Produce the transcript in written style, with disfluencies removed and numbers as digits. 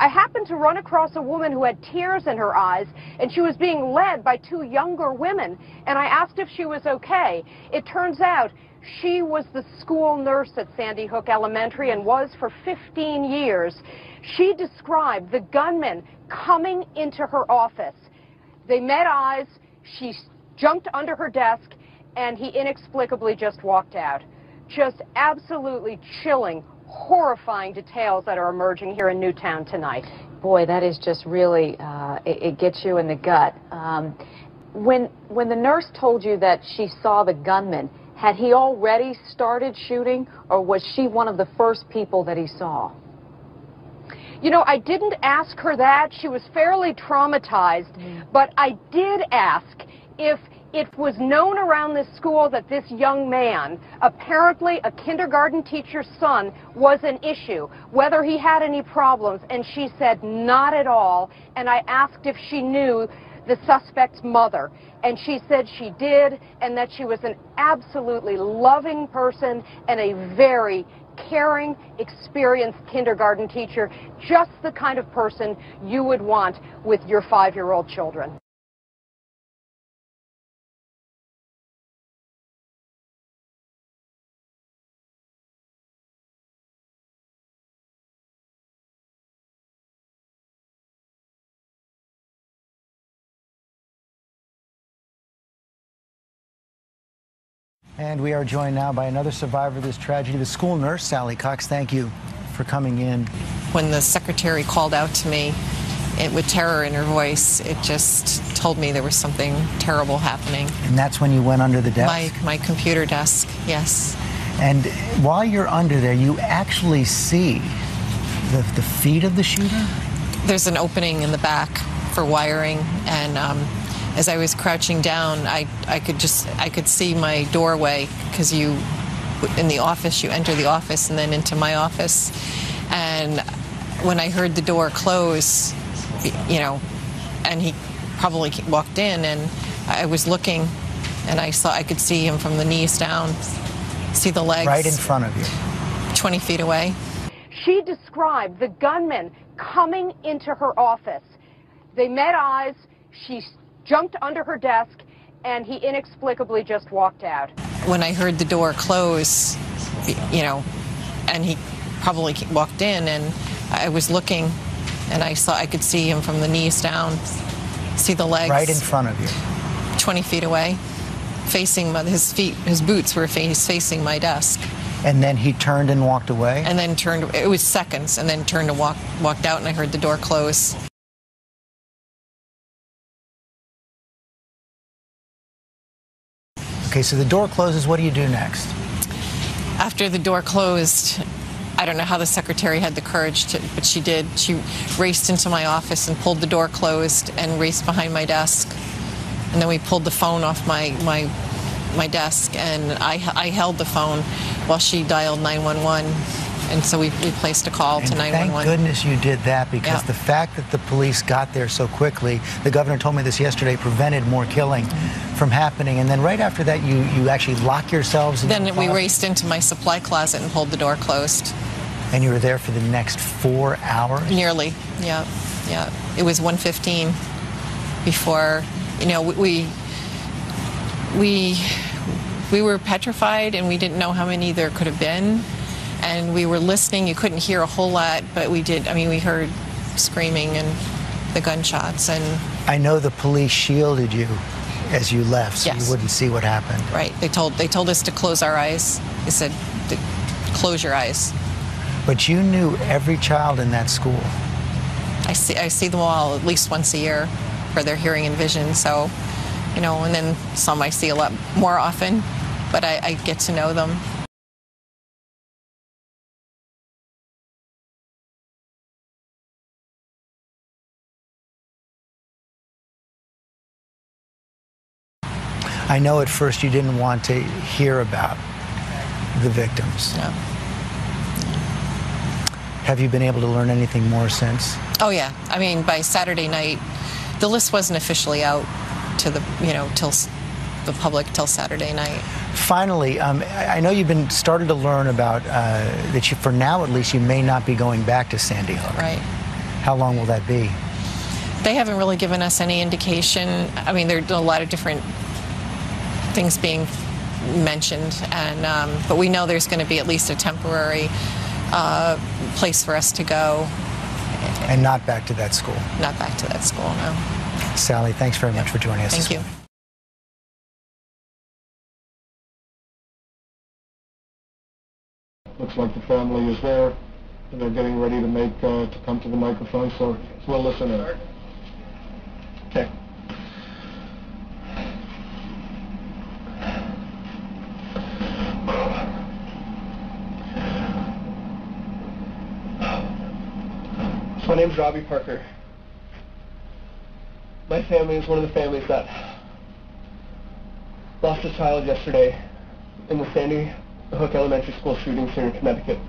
I happened to run across a woman who had tears in her eyes, and she was being led by two younger women, and I asked if she was okay. It turns out she was the school nurse at Sandy Hook Elementary and was for 15 years. She described the gunman coming into her office. They met eyes, she jumped under her desk, and he inexplicably just walked out. Just absolutely chilling, horrifying details that are emerging here in Newtown tonight. Boy, that is just really, it gets you in the gut. When the nurse told you that she saw the gunman, had he already started shooting, or was she one of the first people that he saw? You know, I didn't ask her that. She was fairly traumatized, but I did ask if it was known around this school that this young man, apparently a kindergarten teacher's son, was an issue, whether he had any problems, and she said not at all. And I asked if she knew the suspect's mother, and she said she did, and that she was an absolutely loving person and a very caring, experienced kindergarten teacher, just the kind of person you would want with your 5-year-old children. And we are joined now by another survivor of this tragedy, the school nurse, Sally Cox. Thank you for coming in. When the secretary called out to me with terror in her voice, it just told me there was something terrible happening. And that's when you went under the desk? My computer desk, yes. And while you're under there, you actually see the feet of the shooter? There's an opening in the back for wiring, and as I was crouching down, I could see my doorway, because in the office, you enter the office and then into my office. And when I heard the door close, you know, and he probably walked in, and I was looking, and I could see him from the knees down, see the legs. Right in front of you. 20 feet away. She described the gunman coming into her office. They met eyes, she jumped under her desk, and he inexplicably just walked out. When I heard the door close, you know, and he probably walked in, and I was looking, and I could see him from the knees down, see the legs. Right in front of you. 20 feet away, facing his boots were facing my desk. And then he turned and walked away? And then turned, it was seconds, and then turned and walked out, and I heard the door close. Okay, so the door closes. What do you do next? After the door closed, I don't know how the secretary had the courage to, but she did. She raced into my office and pulled the door closed and raced behind my desk. And then we pulled the phone off my desk, and I held the phone while she dialed 911. And so we placed a call to 911. Thank goodness you did that, because the fact that the police got there so quickly, the governor told me this yesterday, prevented more killing from happening. And then right after that, you actually lock yourselves in the closet? Then we raced into my supply closet and pulled the door closed. And you were there for the next 4 hours? Nearly, yeah. It was 1:15 before, you know, we were petrified, and we didn't know how many there could have been. And we were listening. You couldn't hear a whole lot, but we did. I mean, we heard screaming and the gunshots. And I know the police shielded you as you left, so yes, you wouldn't see what happened. Right. They told us to close our eyes. They said, close your eyes. But you knew every child in that school. I see them all at least once a year for their hearing and vision. So, you know, and then some I see a lot more often, but I get to know them. I know at first you didn't want to hear about the victims. No. Have you been able to learn anything more since? Oh yeah. I mean, by Saturday night, the list wasn't officially out to the, you know, till the public till Saturday night. Finally, I know you've been started to learn about that you, for now at least, you may not be going back to Sandy Hook. Right. How long will that be? They haven't really given us any indication. I mean, there are a lot of different things being mentioned, and but we know there's going to be at least a temporary place for us to go. And not back to that school? Not back to that school, no. Sally, thanks very much for joining us. Thank you. Looks like the family is there, and they're getting ready to come to the microphone, so we'll listen in. Okay. So my name's Robbie Parker. My family is one of the families that lost a child yesterday in the Sandy Hook Elementary School shootings here in Connecticut.